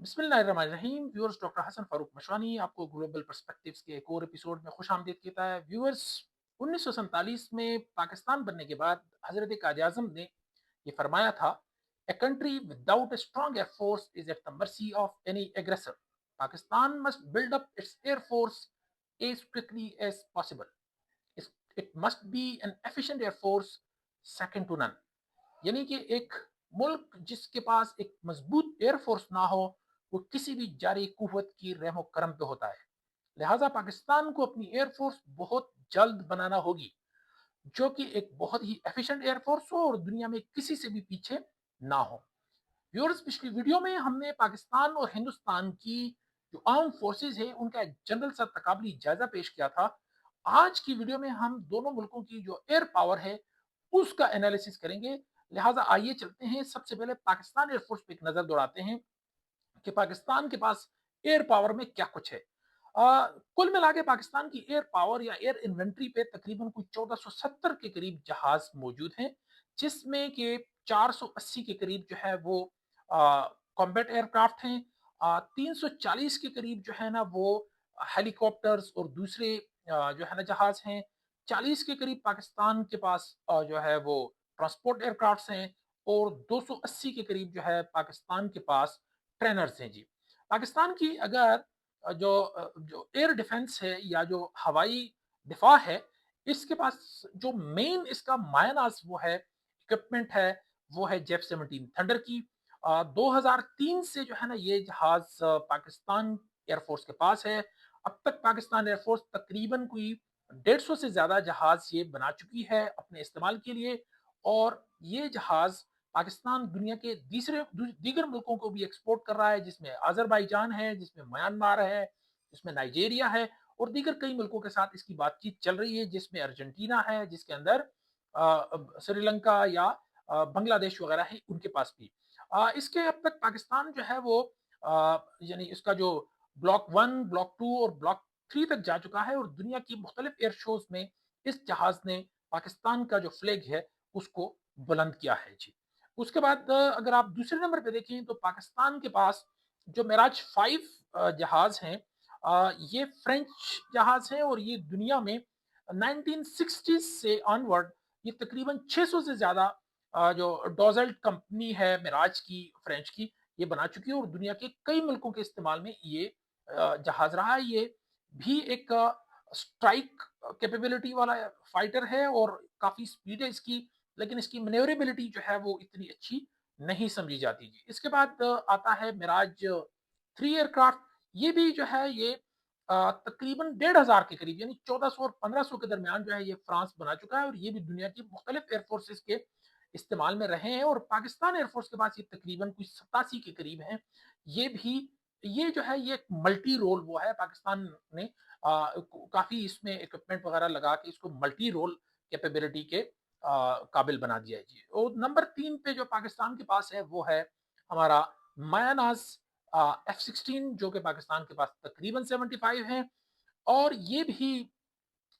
बिस्मिल्लाहिर्रहमानिर्रहीम। Viewers, doctor Hasan Farooq Mashwani आपको global perspectives के एक और एपिसोड में खुश आमदीद कहता है। व्यूअर्स, 1947 में पाकिस्तान बनने के बाद हजरत कायद आज़म ने ये फरमाया था, a country without a strong air force is at the mercy of any aggressor. Pakistan must build up its air force as quickly as possible. It must be an efficient air force second to none. यानी कि एक मुल्क जिसके पास एक मजबूत air force ना हो, वो किसी भी जारी कुव्वत की रहमो करम पे होता है। लिहाजा पाकिस्तान को अपनी एयरफोर्स बहुत जल्द बनाना होगी, जो कि एक बहुत ही एफिशिएंट एयरफोर्स हो और दुनिया में किसी से भी पीछे ना हो। व्यूअर्स, पिछली वीडियो में हमने पाकिस्तान और हिंदुस्तान की जो आर्म फोर्सेस है उनका एक जनरल सा तकाबली जायजा पेश किया था। आज की वीडियो में हम दोनों मुल्कों की जो एयर पावर है उसका एनालिसिस करेंगे। लिहाजा आइए चलते हैं, सबसे पहले पाकिस्तान एयरफोर्स पे एक नजर दौड़ाते हैं कि पाकिस्तान के पास एयर पावर में क्या कुछ है। कुल मिला के पाकिस्तान की एयर पावर या एयर इन्वेंट्री पे तकरीबन कुछ 1470 के करीब जहाज मौजूद हैं, जिसमें के 480 के करीब जो है वो कॉम्बैट एयरक्राफ्ट हैं। 340 के करीब जो है ना वो हेलीकॉप्टर्स और दूसरे जो है ना जहाज हैं। 40 के करीब पाकिस्तान के पास जो है वो ट्रांसपोर्ट एयरक्राफ्ट्स हैं। और 280 के करीब जो है पाकिस्तान के पास ट्रेनर्स हैं जी। पाकिस्तान की अगर जो एयर डिफेंस है या जो हवाई दिफा है, इसके पास जो मेन इसका मायनाज वो है इक्विपमेंट है, वो है जेफ 17 थंडर की। 2003 से जो है ना ये जहाज पाकिस्तान एयरफोर्स के पास है। अब तक पाकिस्तान एयरफोर्स तकरीबन कोई 150 से ज्यादा जहाज ये बना चुकी है अपने इस्तेमाल के लिए। और ये जहाज पाकिस्तान दुनिया के दीगर मुल्कों को भी एक्सपोर्ट कर रहा है, जिसमें अजरबैजान है, जिसमें म्यांमार है, जिसमें नाइजीरिया है और दीगर कई मुल्कों के साथ इसकी बातचीत चल रही है, जिसमें अर्जेंटीना है, जिसके अंदर श्रीलंका या बांग्लादेश वगैरह है उनके पास भी। इसके अब तक पाकिस्तान जो है वो यानी इसका जो ब्लॉक 1, ब्लॉक 2 और ब्लॉक 3 तक जा चुका है और दुनिया की मुख्तलिफ एयर शोज में इस जहाज ने पाकिस्तान का जो फ्लैग है उसको बुलंद किया है जी। उसके बाद अगर आप दूसरे नंबर पे देखें तो पाकिस्तान के पास जो मिराज 5 जहाज हैं, ये फ्रेंच जहाज हैं और ये दुनिया में 1960 से ऑनवर्ड ये तकरीबन 600 से ज्यादा जो डोजल्ट कंपनी है मिराज की, फ्रेंच की, ये बना चुकी है और दुनिया के कई मुल्कों के इस्तेमाल में ये जहाज रहा है। ये भी एक स्ट्राइक कैपेबिलिटी वाला फाइटर है और काफी स्पीड है इसकी, लेकिन इसकी मैन्योरेबिलिटी जो है वो इतनी अच्छी नहीं समझी जाती जी। इसके बाद आता है मिराज 3 एयरक्राफ्ट। ये भी जो है ये तकरीबन 1,500 के करीब यानी 1400 और 1500 के दरमियान जो है ये फ्रांस बना चुका है और ये भी दुनिया की मुख्तलिफ एयरफोर्सेस के इस्तेमाल में रहे हैं। और पाकिस्तान एयरफोर्स के पास ये तकरीबन कुछ 87 के करीब हैं। ये भी ये जो है ये मल्टी रोल वो है, पाकिस्तान ने काफी इसमें इक्विपमेंट वगैरह लगा के इसको मल्टी रोल कैपेबिलिटी के काबिल बना दिया है जी। और नंबर 3 पे जो पाकिस्तान के पास है वो है हमारा मायानाज F-16, जो कि पाकिस्तान के पास तकरीबन 75 है। और ये भी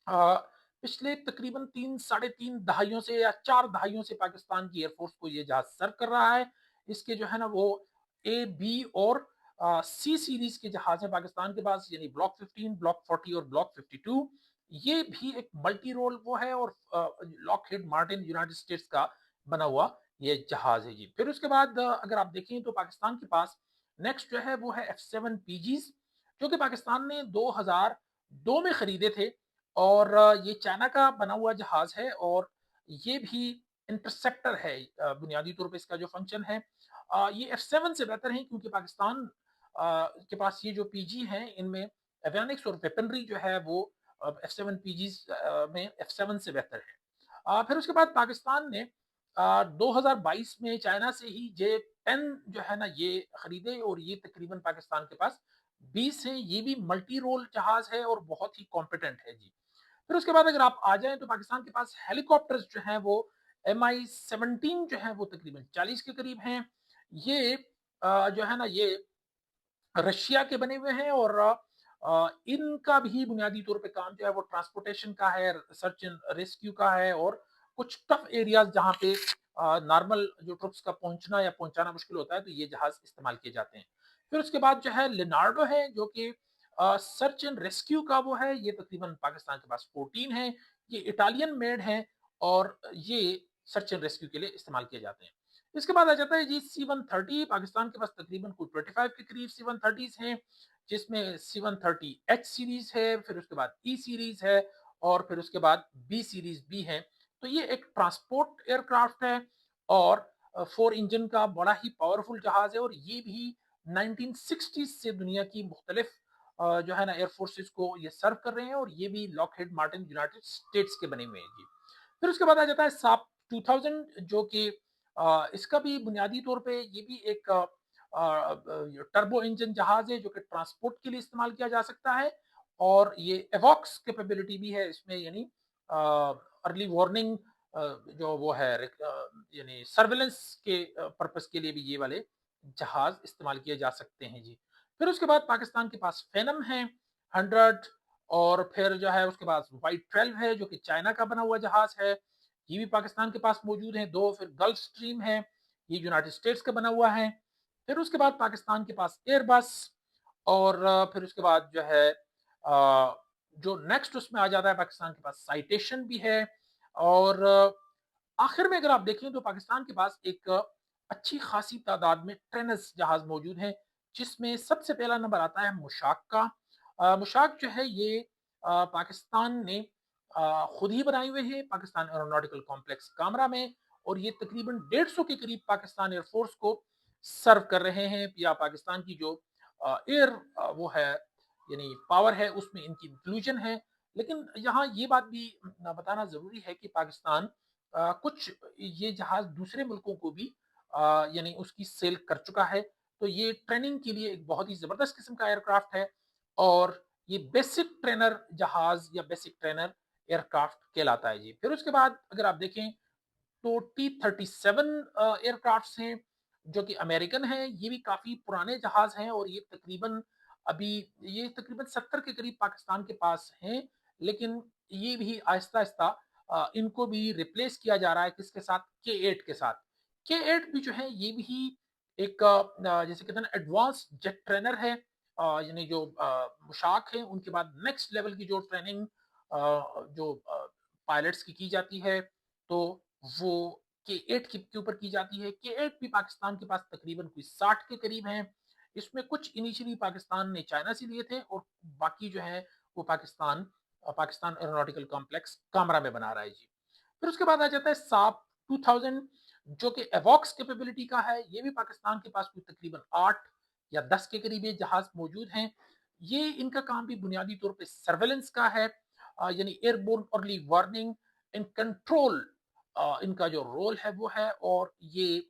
अ, पिछले तकरीबन 3 साढ़े 3 दहाइयों से या 4 दहाइयों से पाकिस्तान की एयरफोर्स को ये जहाज सर्व कर रहा है। इसके जो है ना वो ए, बी और सी सीरीज के जहाज हैं पाकिस्तान के पास, यानी ब्लॉक 15, ब्लॉक 40 और ब्लॉक 52। ये भी एक मल्टी रोल वो है और लॉकहीड मार्टिन यूनाइटेड स्टेट्स का बना हुआ ये जहाज है जी। फिर उसके बाद अगर आप देखें तो पाकिस्तान के पास नेक्स्ट जो है वो है F7 पीजीज, जो कि पाकिस्तान ने 2002 में खरीदे थे। और ये चाइना का बना हुआ जहाज है और ये भी इंटरसेप्टर है। बुनियादी तौर पे इसका जो फंक्शन है, ये F7 से बेहतर है क्योंकि पाकिस्तान के पास ये जो पीजी हैं इनमें एवियोनिक्स और वेपनरी जो है वो F7 पीजी में F7 से बेहतर है। फिर उसके बाद पाकिस्तान ने 2022 में चाइना से ही J10 जो है ना ये खरीदे और ये तकरीबन पाकिस्तान के पास 20 है। ये भी मल्टी रोल जहाज है और बहुत ही कॉम्पिटेंट है जी। फिर उसके बाद अगर आप आ जाएं तो पाकिस्तान के पास हेलीकॉप्टर्स जो हैं वो MI-17 जो है वो तकरीबन 40 के करीब हैं। ये जो है ना ये रशिया के बने हुए हैं और इनका भी बुनियादी तौर पे काम जो है वो ट्रांसपोर्टेशन का है, सर्च एंड रेस्क्यू का है और कुछ टफ एरियाज जहाँ पे नॉर्मल जो ट्रुप्स का पहुंचना या पहुंचाना मुश्किल होता है तो ये जहाज इस्तेमाल किए जाते हैं। پھر اس کے بعد جو ہے لینارڈو ہے جو کہ سرچ اینڈ ریسکیو کا وہ ہے، یہ تقریباً پاکستان کے پاس 14 ہے، یہ اٹالین میڈ ہیں اور یہ سرچ اینڈ ریسکیو کے لیے استعمال کیے جاتے ہیں۔ اس کے بعد آ جاتا ہے جی C-130، پاکستان کے پاس تقریباً کوئی 25 کے قریب C-130s ہیں، جس میں C-130H سیریز ہے، پھر اس کے بعد E سیریز ہے اور پھر اس کے بعد B سیریز بھی ہے۔ تو یہ ایک ٹرانسپورٹ ایئر کرافٹ ہے اور 4 انجن کا بڑا ہی پاورفل جہاز ہے، اور یہ بھی 1960s سے دنیا کی مختلف جو ہے نا ایئر فورسز کو یہ سرو کر رہے ہیں، اور یہ بھی Lockheed Martin United States کے بنے ہوئے ہیں جی۔ پھر اس کے بعد آ جاتا ہے ساپ 2000 جو کہ اس کا بھی بنیادی طور پہ یہ بھی ایک ٹربو انجن جہاز ہے جو کہ ٹرانسپورٹ کے لیے استعمال کیا جا سکتا ہے، اور یہ ایوکس کیپیبلٹی بھی ہے اس میں، یعنی ارلی وارننگ جو وہ ہے یعنی سرویلنس کے پرپس کے لیے بھی یہ والے جہاز استعمال کیے جا سکتے ہیں جی۔ پھر اس کے بعد پاکستان کے پاس فینم ہے 100، اور پھر جو ہے اس کے بعد وائٹ 12 ہے جو کہ چائنا کا بنا ہوا جہاز ہے، یہ بھی پاکستان کے پاس موجود ہیں 2۔ پھر گلف سٹریم ہے، یہ یونائٹڈ اسٹیٹس کا بنا ہوا ہے۔ پھر اس کے بعد پاکستان کے پاس ایئر بس، اور پھر اس کے بعد جو ہے جو نیکسٹ اس میں آ جاتا ہے پاکستان کے پاس سائٹیشن بھی ہے، اور آخر میں اگر آپ دیکھیں تو پاکستان کے پاس ایک اچھی خاصی تعداد میں ٹرینرز جہاز موجود ہیں، جس میں سب سے پہلا نمبر آتا ہے مشاق کا۔ مشاق جو ہے یہ پاکستان نے خود ہی بنائے ہوئے ہیں پاکستان ایروناٹیکل کمپلیکس کامرا میں، اور یہ تقریباً 150 کے قریب پاکستان ایئر فورس کو سرو کر رہے ہیں، یا پاکستان کی جو ایئر وہ ہے یعنی پاور ہے اس میں ان کی انکلوژن ہے۔ لیکن یہاں یہ بات بھی بتانا ضروری ہے کہ پاکستان کچھ یہ جہاز دوسرے ملکوں کو بھی یعنی اس کی سیل کر چکا ہے، تو یہ ٹریننگ کے لیے ایک بہت ہی زبردست قسم کا ایئر کرافٹ ہے، اور یہ بیسک ٹرینر جہاز یا بیسک ٹرینر ایئر کرافٹ کہلاتا ہے جی۔ پھر اس کے بعد اگر آپ دیکھیں تو T-37 ایئر کرافٹس ہیں جو کہ امریکن ہیں، یہ بھی کافی پرانے جہاز ہیں، اور یہ تقریباً 70 کے قریب پاکستان کے پاس ہیں، لیکن یہ بھی آہستہ آہستہ ان کو بھی ریپلیس کیا جا رہا ہے کس کے ساتھ؟ K-8 کے ساتھ۔ K-8 بھی جو ہے یہ بھی ایک جیسے کہتے ہیں نا ایڈوانس جیٹ ٹرینر ہے، یعنی جو مشاق ہیں ان کے بعد نیکسٹ لیول کی جو ٹریننگ جو پائلٹس کی جاتی ہے تو وہ K-8 کے اوپر کی جاتی ہے۔ K-8 بھی پاکستان کے پاس تقریباً کوئی 60 کے قریب ہیں، اس میں کچھ انیشلی پاکستان نے چائنا سے لیے تھے، اور باقی جو ہے وہ پاکستان ایروناٹیکل کمپلیکس کامرا میں بنا رہا ہے جی۔ پھر اس کے بعد آ جاتا ہے ساپ 2000 جو کہ ایوکس کیپیبلٹی کا ہے، یہ بھی پاکستان کے پاس کوئی تقریباً 8 یا 10 کے قریب یہ جہاز موجود ہیں۔ یہ ان کا کام بھی بنیادی طور پہ سرویلنس کا ہے، یعنی ایئر بورن ارلی وارننگ ان کنٹرول ان کا جو رول ہے وہ ہے، اور یہ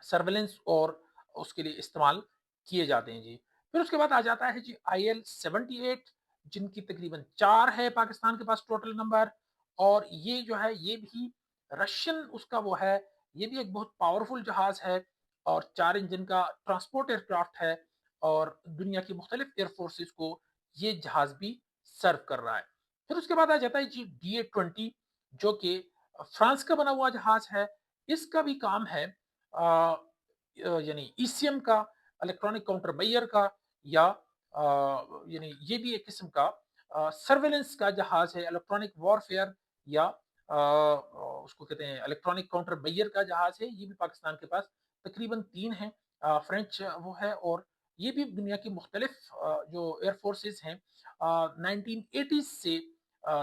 سرویلنس اور اس کے لیے استعمال کیے جاتے ہیں جی۔ پھر اس کے بعد آ جاتا ہے جی IL-78 جن کی تقریباً 4 ہے پاکستان کے پاس ٹوٹل نمبر، اور یہ جو ہے یہ بھی رشین اس کا وہ ہے، یہ بھی ایک بہت پاورفل جہاز ہے اور 4 انجن کا ٹرانسپورٹ ایئر کرافٹ ہے، اور دنیا کی مختلف ایئر فورسز کو یہ جہاز بھی سرو کر رہا ہے۔ پھر اس کے بعد آ جاتا ہے جی DA-20 جو کہ فرانس کا بنا ہوا جہاز ہے، اس کا بھی کام ہے یعنی ECM کا، الیکٹرانک کاؤنٹر میئر کا، یا یعنی یہ بھی ایک قسم کا سرویلنس کا جہاز ہے، الیکٹرانک وارفیئر یا اس کو کہتے ہیں الیکٹرانک کاؤنٹر میئر کا جہاز ہے، یہ بھی پاکستان کے پاس تقریباً 3 ہیں، فرینچ وہ ہے، اور یہ بھی دنیا کی مختلف جو ایئر فورسز ہیں 1980s سے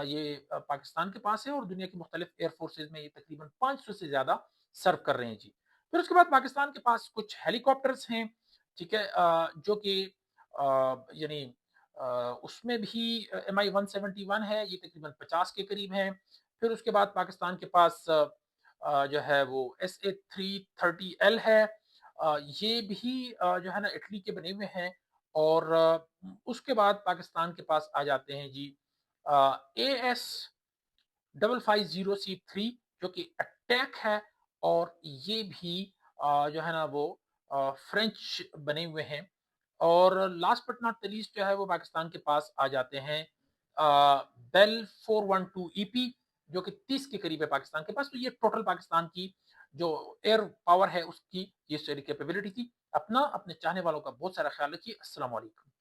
یہ پاکستان کے پاس ہے، اور دنیا کی مختلف ایئر فورسز میں یہ تقریباً 500 سے زیادہ سرو کر رہے ہیں جی۔ پھر اس کے بعد پاکستان کے پاس کچھ ہیلی کاپٹرز ہیں، ٹھیک ہے، جو کہ یعنی اس میں بھی Mi-171 ہے، یہ تقریباً 50 کے قریب ہیں۔ پھر اس کے بعد پاکستان کے پاس جو ہے وہ SA-330L ہے، یہ بھی جو ہے نا اٹلی کے بنے ہوئے ہیں، اور اس کے بعد پاکستان کے پاس آ جاتے ہیں جی AS-5550C3 جو کہ اٹیک ہے، اور یہ بھی جو ہے نا وہ فرینچ بنے ہوئے ہیں، اور لاسٹ بٹ ناٹ لیسٹ جو ہے وہ پاکستان کے پاس آ جاتے ہیں بیل 412EP جو کہ 30 کے قریب ہے پاکستان کے پاس۔ تو یہ ٹوٹل پاکستان کی جو ایئر پاور ہے اس کی یہ ساری کیپیبلٹی تھی۔ अपना, अपने चाहने वालों का बहुत सारा ख्याल रखिए। अस्सलाम वालेकुम।